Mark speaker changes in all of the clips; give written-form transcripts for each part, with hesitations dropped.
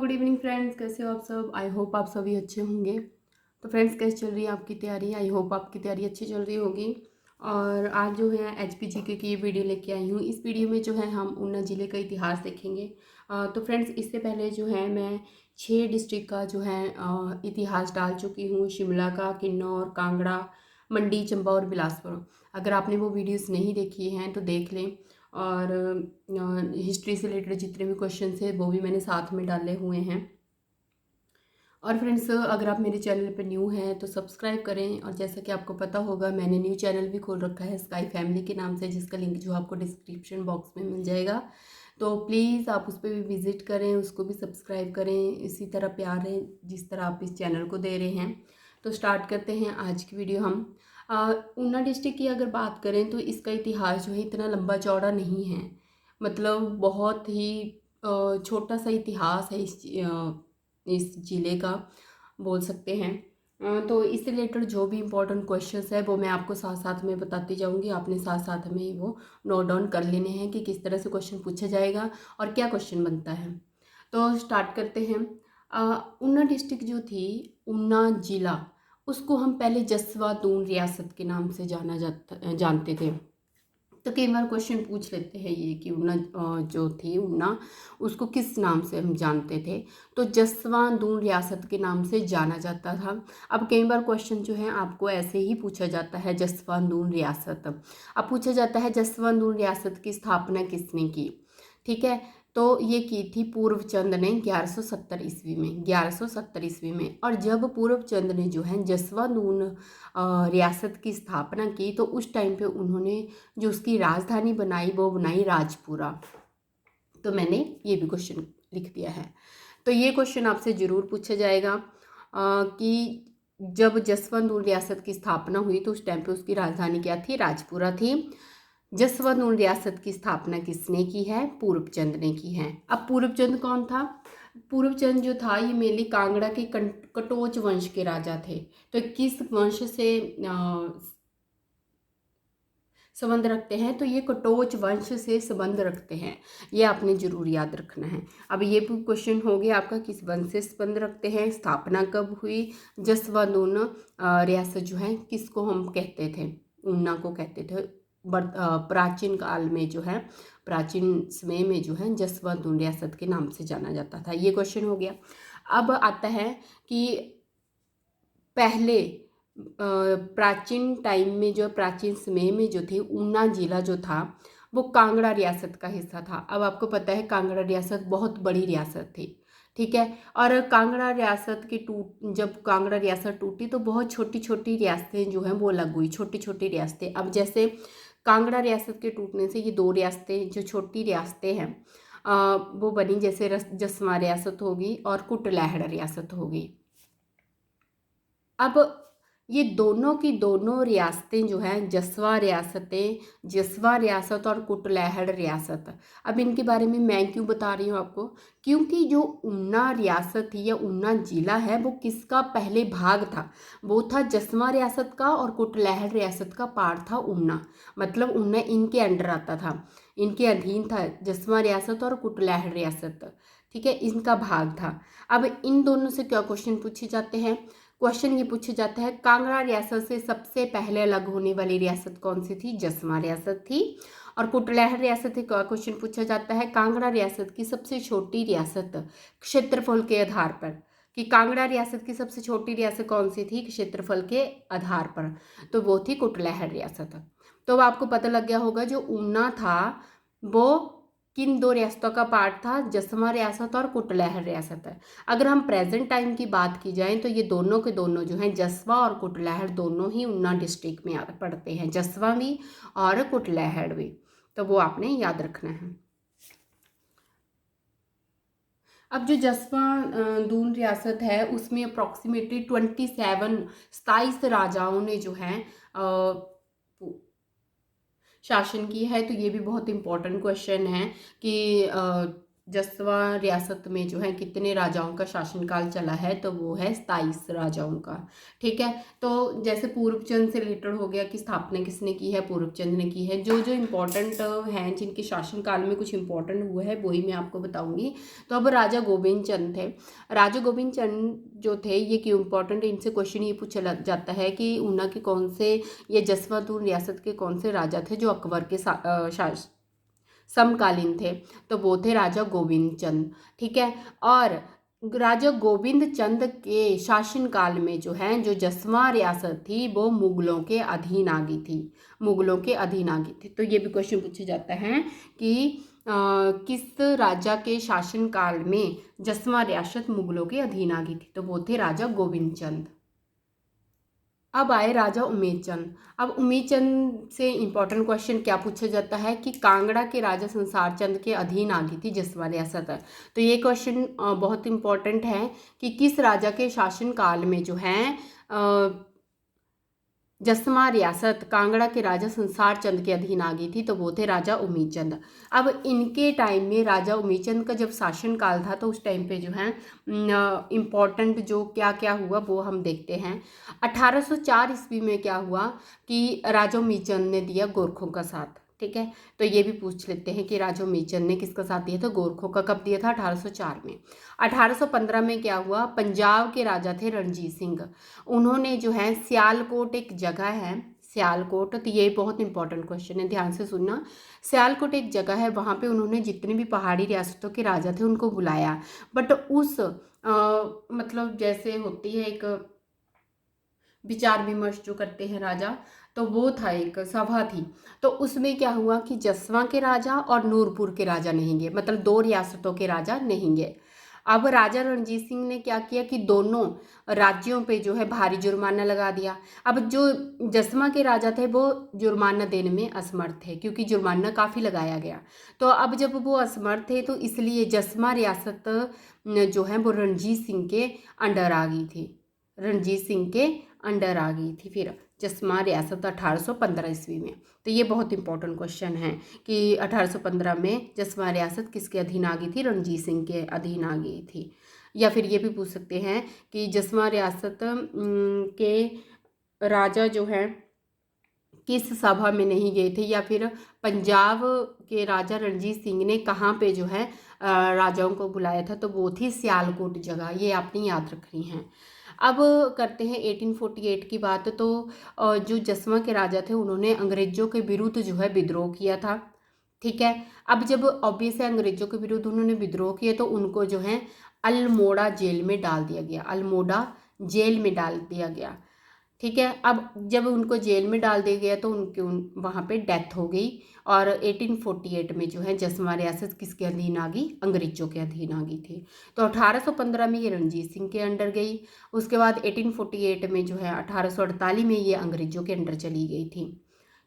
Speaker 1: Good evening friends, कैसे हो आप सब। आई होप आप सभी अच्छे होंगे। तो फ्रेंड्स, कैसे चल रही है आपकी तैयारी। आई होप आपकी तैयारी अच्छी चल रही होगी। और आज जो है HPGK की ये वीडियो लेके आई हूँ। इस वीडियो में जो है हम ऊना ज़िले का इतिहास देखेंगे। तो फ्रेंड्स, इससे पहले जो है मैं 6 डिस्ट्रिक्ट का जो है इतिहास डाल चुकी हूँ। शिमला का, किन्नौर, कांगड़ा, मंडी, चंबा और बिलासपुर। अगर आपने वो वीडियोज़ नहीं देखी हैं तो देख लें। और हिस्ट्री से रिलेटेड जितने भी क्वेश्चन है वो भी मैंने साथ में डाले हुए हैं। और फ्रेंड्स, अगर आप मेरे चैनल पर न्यू हैं तो सब्सक्राइब करें। और जैसा कि आपको पता होगा, मैंने न्यू चैनल भी खोल रखा है स्काई फैमिली के नाम से, जिसका लिंक जो आपको डिस्क्रिप्शन बॉक्स में मिल जाएगा। तो प्लीज़ आप उस पर भी विज़िट करें, उसको भी सब्सक्राइब करें। इसी तरह प्यार है जिस तरह आप इस चैनल को दे रहे हैं। तो स्टार्ट करते हैं आज की वीडियो हम। ऊना डिस्ट्रिक्ट की अगर बात करें तो इसका इतिहास जो है इतना लंबा चौड़ा नहीं है। मतलब बहुत ही छोटा सा इतिहास है इस ज़िले का, बोल सकते हैं। तो इससे रिलेटेड जो भी इम्पोर्टेंट क्वेश्चंस है वो मैं आपको साथ साथ में बताती जाऊंगी। आपने साथ साथ में ही वो नोट डाउन कर लेने हैं कि किस तरह से क्वेश्चन पूछा जाएगा और क्या क्वेश्चन बनता है। तो स्टार्ट करते हैं। ऊना डिस्ट्रिक्ट जो थी, ऊना ज़िला, उसको हम पहले जसवा दून रियासत के नाम से जानते थे। तो कई बार क्वेश्चन पूछ लेते हैं ये कि ऊना जो थी ऊना, उसको किस नाम से हम जानते थे। तो जसवां दून रियासत के नाम से जाना जाता था। अब कई बार क्वेश्चन जो है आपको ऐसे ही पूछा जाता है, जसवां दून रियासत। अब पूछा जाता है जसवां दून रियासत की स्थापना किसने की। ठीक है, तो ये की थी पूर्वचंद ने 1170 ईस्वी में, 1170 ईस्वी में। और जब पूर्वचंद ने जो है जसवां रियासत की स्थापना की तो उस टाइम पे उन्होंने जो उसकी राजधानी बनाई वो बनाई राजपुरा। तो मैंने ये भी क्वेश्चन लिख दिया है। तो ये क्वेश्चन आपसे ज़रूर पूछा जाएगा कि जब जसवंत रियासत की स्थापना हुई तो उस टाइम पे उसकी राजधानी क्या थी, राजपुरा थी। जसवंत रियासत की स्थापना किसने की है, पूर्वचंद ने की है। अब पूर्वचंद कौन था। पूर्वचंद जो था ये मेनली कांगड़ा के कटोच वंश के राजा थे। तो किस वंश से संबंध रखते हैं, तो ये कटोच वंश से संबंध रखते हैं। ये आपने जरूर याद रखना है। अब ये क्वेश्चन हो गया आपका, किस वंश से संबंध रखते हैं, स्थापना कब हुई, जसवंत रियासत जो है किसको हम कहते थे, ऊना को कहते थे। प्राचीन काल में जो है, प्राचीन समय में जो है जसवंत रियासत के नाम से जाना जाता था। ये क्वेश्चन हो गया। अब आता है कि पहले प्राचीन टाइम में जो, प्राचीन समय में जो थे, ऊना जिला जो था वो कांगड़ा रियासत का हिस्सा था। अब आपको पता है कांगड़ा रियासत बहुत बड़ी रियासत थी। ठीक है, और कांगड़ा रियासत की जब कांगड़ा रियासत टूटी तो बहुत छोटी छोटी रियासतें जो हैं वो अलग हुई, छोटी छोटी रियासतें। अब जैसे कांगड़ा रियासत के टूटने से ये 2 रियासतें जो छोटी रियासतें हैं वो बनी, जैसे जसवां रियासत होगी और कुटलैहड़ रियासत होगी। अब ये दोनों की दोनों रियासतें जो हैं, जसवा रियासत और कुटलैहड़ रियासत। अब इनके बारे में मैं क्यों बता रही हूँ आपको, क्योंकि जो ऊना रियासत थी या ऊना जिला है वो किसका पहले भाग था, वो था जसवा रियासत का, और कुटलैहड़ रियासत का पार्ट था ऊना। मतलब ऊना इनके अंडर आता था, इनके अधीन था जसवा रियासत और कुटलैहड़ रियासत। ठीक है, इनका भाग था। अब इन दोनों से क्या क्वेश्चन पूछे जाते हैं। क्वेश्चन ये पूछा जाता है, कांगड़ा रियासत से सबसे पहले अलग होने वाली रियासत कौन सी थी, जसवां रियासत थी। और कुटलैहड़ रियासत से क्वेश्चन पूछा जाता है, कांगड़ा रियासत की सबसे छोटी रियासत क्षेत्रफल के आधार पर, कि कांगड़ा रियासत की सबसे छोटी रियासत कौन सी थी क्षेत्रफल के आधार पर, तो वो थी कुटलैहड़ रियासत। तो अब आपको पता लग गया होगा जो ऊना था वो किन 2 रियासतों का पार्ट था, जसवां रियासत और कुटलैहड़ रियासत है। अगर हम प्रेजेंट टाइम की बात की जाए तो ये दोनों के दोनों जो हैं, जसवा और कुटलैहड़ दोनों ही ऊना डिस्ट्रिक्ट में पड़ते हैं, जसवा भी और कुटलैहड़ भी। तो वो आपने याद रखना है। अब जो जसवा दून रियासत है उसमें अप्रॉक्सीमेटली 27 राजाओं ने जो है शासन की है। तो ये भी बहुत इंपॉर्टेंट क्वेश्चन है कि जसवा रियासत में जो है कितने राजाओं का शासनकाल चला है, तो वो है 27 राजाओं का। ठीक है, तो जैसे पूर्वचंद से रिलेटेड हो गया कि स्थापना किसने की है, पूर्वचंद ने की है। जो जो इम्पोर्टेंट हैं जिनके शासनकाल में कुछ इम्पोर्टेंट हुआ है वही मैं आपको बताऊंगी। तो अब राजा गोविंद चंद थे। राजा गोविंद चंद जो थे ये क्यों इम्पोर्टेंट, इनसे क्वेश्चन ये पूछा जाता है कि ऊना के कौन से, ये जसवातून रियासत के कौन से राजा थे जो अकबर के समकालीन थे, तो वो थे राजा गोविंद चंद। ठीक है, और राजा गोविंद चंद के शासनकाल में जो है जो जसवां रियासत थी वो मुगलों के अधीन आ गई थी, मुगलों के अधीन आ गई थी। तो ये भी क्वेश्चन पूछा जाता है कि किस राजा के शासनकाल में जसवां रियासत मुगलों के अधीन आ गई थी, तो वो थे राजा गोविंद चंद। अब आए राजा उमेद चंद। अब उमेद चंद से इंपॉर्टेंट क्वेश्चन क्या पूछा जाता है कि कांगड़ा के राजा संसार चंद के अधीन आ गई थी जसवां रियासत। तो ये क्वेश्चन बहुत इंपॉर्टेंट है कि किस राजा के शासन काल में जो है जसवां रियासत कांगड़ा के राजा संसार चंद के अधीन आ गई थी, तो वो थे राजा उमेद चंद। अब इनके टाइम में राजा उमेद चंद का जब शासन काल था तो उस टाइम पे जो है इम्पॉर्टेंट जो क्या क्या हुआ वो हम देखते हैं। 1804 ईस्वी में क्या हुआ कि राजा उमेद चंद ने दिया गोरखों का साथ। ठीक है, तो ये भी पूछ लेते हैं कि राजा उमेद चंद ने किसका साथ दिया था, गोरखों का। कब दिया था, 1804 में। 1815 में क्या हुआ, पंजाब के राजा थे रणजीत सिंह, उन्होंने जो है सियालकोट, एक जगह है सियालकोट, तो ये बहुत इंपॉर्टेंट क्वेश्चन है, ध्यान से सुनना। सियालकोट एक जगह है, वहाँ पे उन्होंने जितने भी पहाड़ी रियासतों के राजा थे उनको बुलाया। बट उस मतलब जैसे होती है एक विचार विमर्श जो करते हैं राजा, तो वो था, एक सभा थी। तो उसमें क्या हुआ कि जसवां के राजा और नूरपुर के राजा नहीं गए, मतलब दो रियासतों के राजा नहीं गए। अब राजा रणजीत सिंह ने क्या किया कि दोनों राज्यों पे जो है भारी जुर्माना लगा दिया। अब जो जसवां के राजा थे वो जुर्माना देने में असमर्थ थे, क्योंकि जुर्माना काफ़ी लगाया गया। तो अब जब वो असमर्थ थे तो इसलिए जसवां रियासत जो है वो रणजीत सिंह के अंडर आ गई थी, रणजीत सिंह के अंडर आ गई थी फिर जसवां रियासत 1815 ईस्वी में। तो ये बहुत इंपॉर्टेंट क्वेश्चन है कि 1815 में जसवां रियासत किसके अधीन आ गई थी, रणजीत सिंह के अधीन आ गई थी। या फिर ये भी पूछ सकते हैं कि जसवां रियासत के राजा जो है किस सभा में नहीं गए थे, या फिर पंजाब के राजा रणजीत सिंह ने कहाँ पे जो है राजाओं को बुलाया था, तो वो थी सियालकोट जगह। ये आपने याद रखनी है। अब करते हैं 1848 की बात। तो जो जसवां के राजा थे उन्होंने अंग्रेजों के विरुद्ध जो है विद्रोह किया था। ठीक है, अब जब ऑब्वियस है अंग्रेजों के विरुद्ध उन्होंने विद्रोह किया तो उनको जो है अल्मोड़ा जेल में डाल दिया गया, अल्मोड़ा जेल में डाल दिया गया। ठीक है, अब जब उनको जेल में डाल दिया गया तो उनके वहाँ पे डेथ हो गई। और 1848 में जो है जसवां रियासत किसके अधीन आ गई, अंग्रेजों के अधीन आ गई थी। तो 1815 में ये रणजीत सिंह के अंडर गई। उसके बाद 1848 में जो है 1848 में ये अंग्रेजों के अंडर चली गई थी।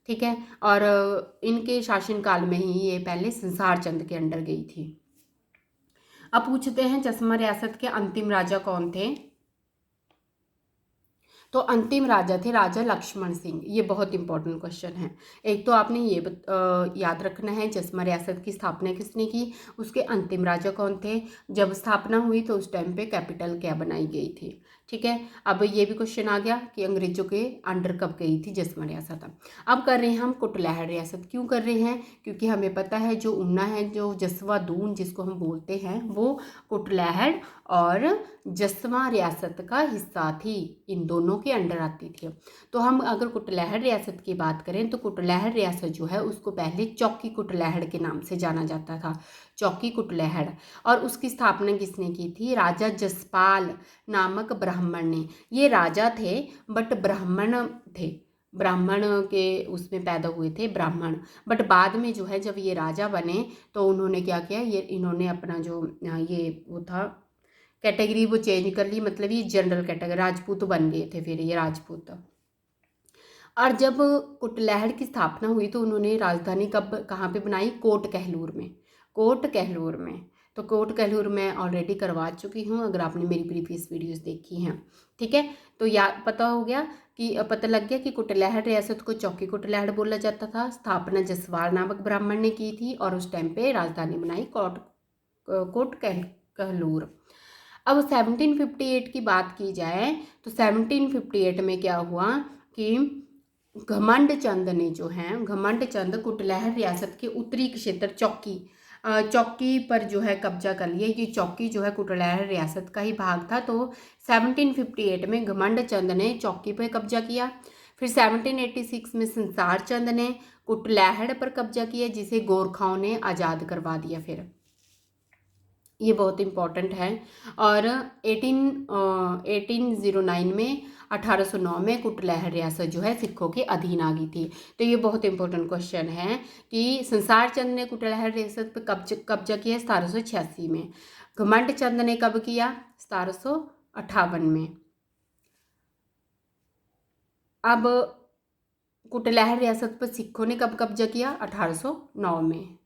Speaker 1: ठीक है, और इनके शासनकाल में ही ये पहले संसार चंद के अंडर गई थी। अब पूछते हैं जसवां रियासत के अंतिम राजा कौन थे। तो अंतिम राजा थे राजा लक्ष्मण सिंह। ये बहुत इंपॉर्टेंट क्वेश्चन है। एक तो आपने ये याद रखना है जसवां रियासत की स्थापना किसने की, उसके अंतिम राजा कौन थे, जब स्थापना हुई तो उस टाइम पे कैपिटल क्या बनाई गई थी। ठीक है, अब ये भी क्वेश्चन आ गया कि अंग्रेजों के अंडर कब गई थी जसवां रियासत। अब कर रहे हैं हम कुटलैहड़ रियासत। क्यों कर रहे हैं, क्योंकि हमें पता है जो ऊना है, जो जसवा दून जिसको हम बोलते हैं, वो कुटलैहड़ और जसवां रियासत का हिस्सा थी, इन दोनों के अंडर आती थी। तो हम अगर कुटलैहड़ रियासत की बात करें तो कुटलैहड़ रियासत जो है उसको पहले चौकी कुटलैहड़ के नाम से जाना जाता था, चौकी कुटलैहड़। और उसकी स्थापना किसने की थी, राजा जसपाल नामक ब्राह्मण ने। ये राजा थे बट ब्राह्मण थे, ब्राह्मण के उसमें पैदा हुए थे ब्राह्मण। बट बाद में जो है जब ये राजा बने तो उन्होंने क्या किया, ये इन्होंने अपना जो ये वो था कैटेगरी वो चेंज कर ली, मतलब ये जनरल कैटेगरी राजपूत बन गए थे फिर ये राजपूत। और जब कुटलैहड़ की स्थापना हुई तो उन्होंने राजधानी कब कहाँ पे बनाई, कोट कहलूर में, कोट कहलूर में। तो कोट कहलूर मैं ऑलरेडी करवा चुकी हूँ अगर आपने मेरी प्रीवियस वीडियोस देखी हैं। ठीक है, तो पता हो गया कि पता लग गया कि कुटलैहड़ रियासत को चौकी कुटलैहड़ बोला जाता था। स्थापना जसवाल नामक ब्राह्मण ने की थी और उस टाइम पे राजधानी बनाई कोट कोट कहलूर। अब 1758 की बात की जाए तो 1758 में क्या हुआ कि घमंड चंद ने जो है, घमंड चंद कुटलैहड़ रियासत के उत्तरी क्षेत्र चौकी पर जो है कब्जा कर लिया। ये चौकी जो है कुटलैहड़ रियासत का ही भाग था। तो 1758 में घमंड चंद ने चौकी पर कब्जा किया। फिर 1786 में संसार चंद ने कुटलैहड़ पर कब्जा किया, जिसे गोरखाओं ने आज़ाद करवा दिया। फिर ये बहुत इम्पॉर्टेंट है। और 1809 में 1809 में कुटलैहड़ रियासत जो है सिखों के अधीन आ गई थी। तो ये बहुत इंपॉर्टेंट क्वेश्चन है कि संसार चंद ने कुटलैहड़ रियासत पर कब्जा किया 1786 में। घमंड चंद ने कब किया? 1758 में। अब कुटलैहड़ रियासत पर सिखों ने कब कब्जा किया? 1809 में।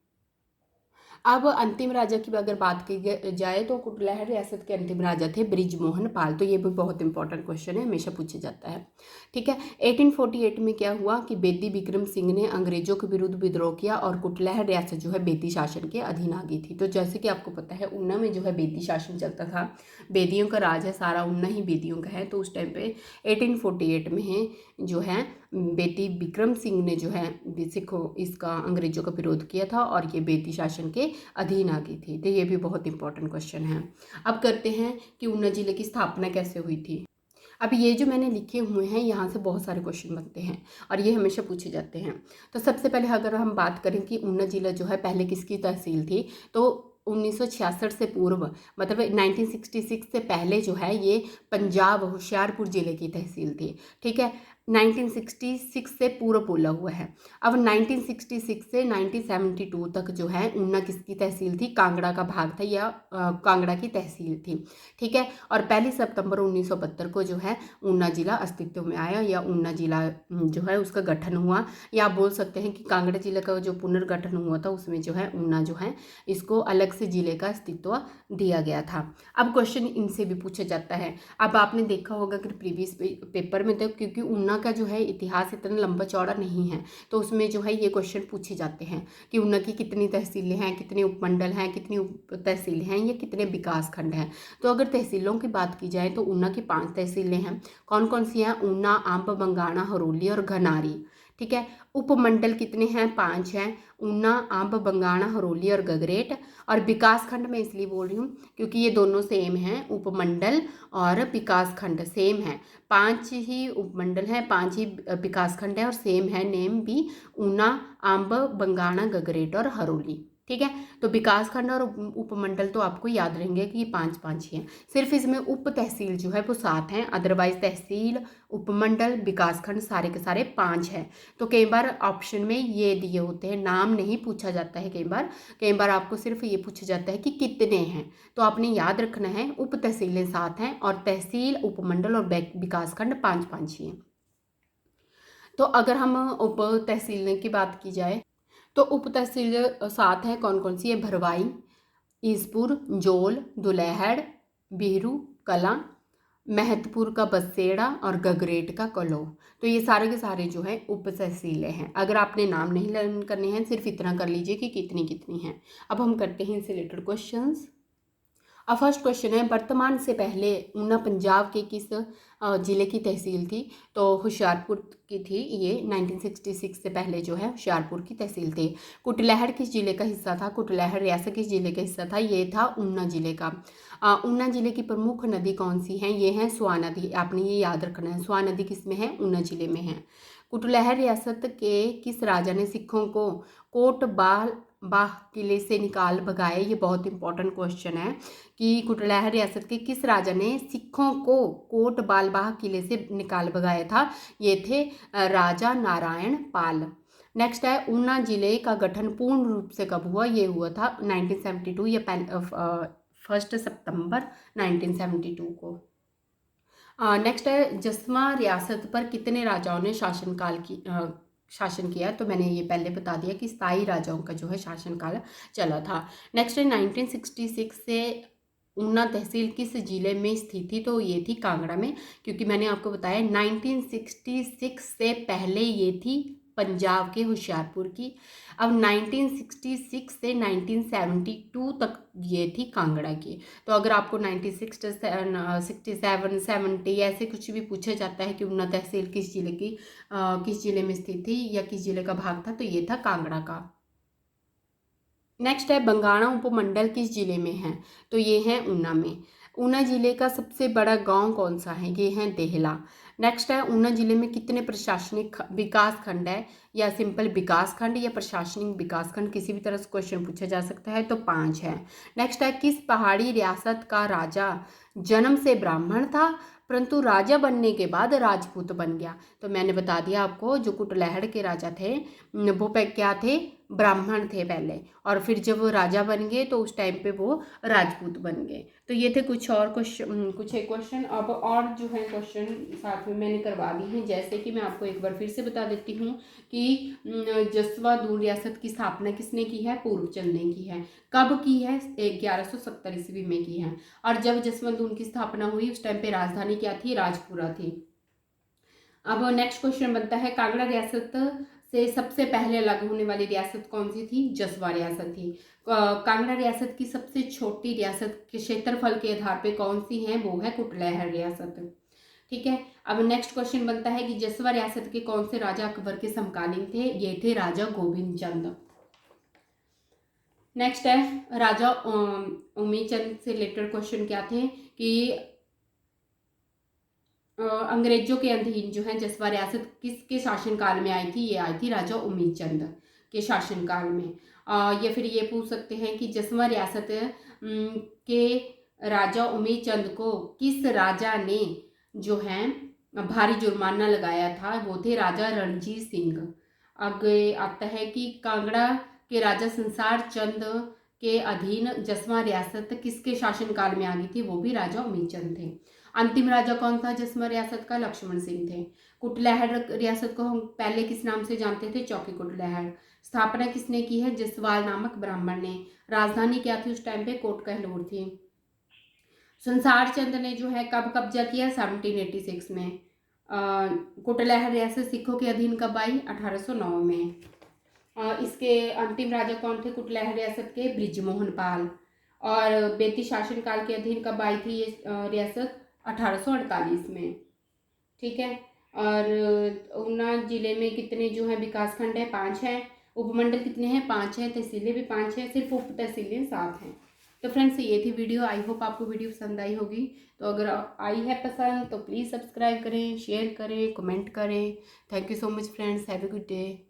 Speaker 1: अब अंतिम राजा की अगर बात की जाए तो कुटलैहड़ रियासत के अंतिम राजा थे बृजमोहन पाल। तो ये भी बहुत इंपॉर्टेंट क्वेश्चन है, हमेशा पूछा जाता है। ठीक है। 1848 में क्या हुआ कि बेदी विक्रम सिंह ने अंग्रेजों के विरुद्ध विद्रोह किया और कुटलैहड़ रियासत जो है बेदी शासन के अधीन आ गई थी। तो जैसे कि आपको पता है ऊना में जो है बेदी शासन चलता था, बेदियों का राज है, सारा ऊना ही बेदियों का है। तो उस टाइम पे 1848 में है जो है बेदी विक्रम सिंह ने जो है सिखों इसका अंग्रेजों का विरोध किया था और ये बेदी शासन के अधीन आ गई थी। तो ये भी बहुत इंपॉर्टेंट क्वेश्चन है। अब करते हैं कि ऊना जिले की स्थापना कैसे हुई थी। अब ये जो मैंने लिखे हुए हैं यहाँ से बहुत सारे क्वेश्चन बनते हैं और ये हमेशा पूछे जाते हैं। तो सबसे पहले अगर हम बात करें कि ऊना जिला जो है पहले किसकी तहसील थी, तो 1966 से पूर्व, मतलब 1966 से पहले जो है ये पंजाब होशियारपुर जिले की तहसील थी। ठीक है। 1966 से पूर्व बोला हुआ है। अब 1966 से 1972 तक जो है ऊना किसकी तहसील थी? कांगड़ा का भाग था या कांगड़ा की तहसील थी। ठीक है। और 1 सितंबर 1972 को जो है ऊना जिला अस्तित्व में आया या ऊना जिला जो है उसका गठन हुआ, या आप बोल सकते हैं कि कांगड़ा जिले का जो पुनर्गठन हुआ था उसमें जो है ऊना जो है इसको अलग से जिले का अस्तित्व दिया गया था। अब क्वेश्चन इनसे भी पूछा जाता है। अब आपने देखा होगा कि प्रीवियस पेपर में तो क्योंकि ऊना का जो है इतिहास इतना लंबा चौड़ा नहीं है, तो उसमें जो है ये क्वेश्चन पूछे जाते हैं कि ऊना की कितनी तहसीलें हैं, कितने उपमंडल हैं, कितनी उप तहसीलें हैं, या कितने विकास खंड हैं। तो अगर तहसीलों की बात की जाए तो ऊना की 5 तहसीलें हैं। कौन कौन सी हैं? ऊना, अंब, बंगाणा, हरोली और घनारी। ठीक है। उपमंडल कितने हैं? 5 हैं। ऊना, अंब, बंगाणा, हरोली और गगरेट। और विकास खंड मैं इसलिए बोल रही हूँ क्योंकि ये दोनों सेम हैं, उपमंडल और विकास खंड सेम है। 5 ही उपमंडल हैं, 5 ही विकास खंड है और सेम है नेम भी, ऊना, अंब, बंगाणा, गगरेट और हरोली। ठीक है। तो विकास खंड और उपमंडल तो आपको याद रहेंगे कि ये 5 ही हैं। सिर्फ इसमें उप तहसील जो है वो 7 हैं, अदरवाइज तहसील, उपमंडल, विकास खंड सारे के सारे 5 हैं। तो कई बार ऑप्शन में ये दिए होते हैं, नाम नहीं पूछा जाता है। कई बार आपको सिर्फ ये पूछा जाता है कि कितने हैं। तो आपने याद रखना है उप तहसीलें 7 हैं और तहसील, उपमंडल और विकास खंड 5 ही हैं। तो अगर हम उप तहसील की बात की जाए तो उप तहसील 7 हैं। कौन कौन सी है? भरवाई, ईसपुर, जोल, दुलैहड़, बिहरू कला, महतपुर का बसेड़ा और गगरेट का कलो। तो ये सारे के सारे जो है उप तहसीलें हैं। अगर आपने नाम नहीं लर्न करने हैं, सिर्फ इतना कर लीजिए कि कितनी कितनी हैं। अब हम करते हैं इनसे रिलेटेड क्वेश्चंस। अब फर्स्ट क्वेश्चन है, वर्तमान से पहले ऊना पंजाब के किस ज़िले की तहसील थी? तो होशियारपुर की थी ये। 1966 से पहले जो है होशियारपुर की तहसील थी। कुटलैहड़ किस ज़िले का हिस्सा था? कुटलैहड़ रियासत किस ज़िले का हिस्सा था? ये था ऊना ज़िले का। ऊना ज़िले की प्रमुख नदी कौन सी हैं? ये हैं स्वां नदी। आपने ये याद रखना है, स्वां नदी किस में है? ऊना ज़िले में है। कुटलैहड़ रियासत के किस राजा ने सिखों को कोटबाल बाह किले से निकाल भगाए? ये बहुत इंपॉर्टेंट क्वेश्चन है कि कुटलैहड़ रियासत के किस राजा ने सिखों को कोटबालबाह किले से निकाल भगाया था? ये थे राजा नारायण पाल। नेक्स्ट है, ऊना जिले का गठन पूर्ण रूप से कब हुआ? ये हुआ था 1972 या 1 सितंबर 1972 को। नेक्स्ट है, जसवा रियासत पर कितने राजाओं ने शासन किया? तो मैंने ये पहले बता दिया कि 27 राजाओं का जो है शासनकाल चला था। नेक्स्ट है, 1966 से ऊना तहसील किस जिले में स्थित थी? तो ये थी कांगड़ा में, क्योंकि मैंने आपको बताया 1966 से पहले ये थी पंजाब के होशियारपुर की। अब 1966 से 1972 तक ये थी कांगड़ा की। तो अगर आपको 1967 70 ऐसे कुछ भी पूछा जाता है कि ऊना तहसील किस जिले की किस जिले में स्थित थी या किस जिले का भाग था, तो ये था कांगड़ा का। नेक्स्ट है बंगाणा उपमंडल किस जिले में है, तो ये है ऊना में। ऊना जिले का सबसे बड़ा गांव कौन सा है, ये है देहला। नेक्स्ट है ऊना जिले में कितने प्रशासनिक विकास खंड है, या सिंपल विकास खंड या प्रशासनिक विकास खंड, किसी भी तरह से क्वेश्चन पूछा जा सकता है, तो 5 है। नेक्स्ट है किस पहाड़ी रियासत का राजा जन्म से ब्राह्मण था परंतु राजा बनने के बाद राजपूत बन गया, तो मैंने बता दिया आपको, जो कुटलैहड़ के राजा थे वो क्या थे, ब्राह्मण थे पहले, और फिर जब वो राजा बन गए तो उस टाइम पे वो राजपूत बन गए। तो ये थे कुछ और कुछ एक क्वेश्चन। अब और जो है क्वेश्चन साथ में मैंने करवा दी हैं, जैसे कि मैं आपको एक बार फिर से बता देती हूँ कि जसवा दून रियासत की स्थापना किसने की है, पूर्वचंद ने की है। कब की है, 1170 ईस्वी में की है। और जब जसवंत की स्थापना हुई उस टाइम पे राजधानी क्या थी, राजपुरा थी। अब नेक्स्ट क्वेश्चन बनता है कांगड़ा रियासत से सबसे पहले अलग होने वाली रियासत कौन सी थी, जसवा रियासत थी। कांगड़ा रियासत की सबसे छोटी रियासत के क्षेत्रफल के आधार पे कौन सी है, वो है कुटलैहड़ रियासत। ठीक है। अब नेक्स्ट क्वेश्चन बनता है कि जसवा रियासत के कौन से राजा अकबर के समकालीन थे, ये थे राजा गोविंद चंद। नेक्स्ट है राजा उम्मीद चंद से रिलेटेड क्वेश्चन क्या थे कि अंग्रेजों के अधीन जो है जसवा रियासत किसके शासनकाल में आई थी, ये आई थी राजा उम्मीद चंद के शासनकाल में। या फिर ये पूछ सकते हैं कि जसवा रियासत के राजा उम्मीद चंद को किस राजा ने जो है भारी जुर्माना लगाया था, वो थे राजा रणजीत सिंह। आगे आता है कि कांगड़ा के राजा संसार चंद के अधीन जसवा रियासत किसके शासनकाल में आ गई थी, वो भी राजा उम्मीद चंद थे। अंतिम राजा कौन था जसवा रियासत का, लक्ष्मण सिंह थे। कुटलैहड़ रियासत को हम पहले किस नाम से जानते थे, चौकी कुटलैहड़। स्थापना किसने की है, जसवाल नामक ब्राह्मण ने। राजधानी क्या थी उस टाइम पे, कोट कहलूर थी। संसार चंद ने जो है कब कब्जा किया, 1786 में। कुटलैहड़ रियासत सिखों के अधीन कब आई, 1809 में। इसके अंतिम राजा कौन थे कुटलैहड़ रियासत के, बृजमोहन पाल। और बेती शासनकाल के अधीन कब आई थी ये रियासत, 1848 में। ठीक है। और ऊना जिले में कितने जो है विकास खंड है, 5 हैं। उपमंडल कितने हैं, 5 हैं। तहसीलें भी 5 हैं, सिर्फ उप तहसीलें 7 हैं। तो फ्रेंड्स ये थी वीडियो, आई होप आपको वीडियो पसंद आई होगी। तो अगर आई है पसंद तो प्लीज़ सब्सक्राइब करें, शेयर करें, कमेंट करें। Thank you so much friends, have a good day.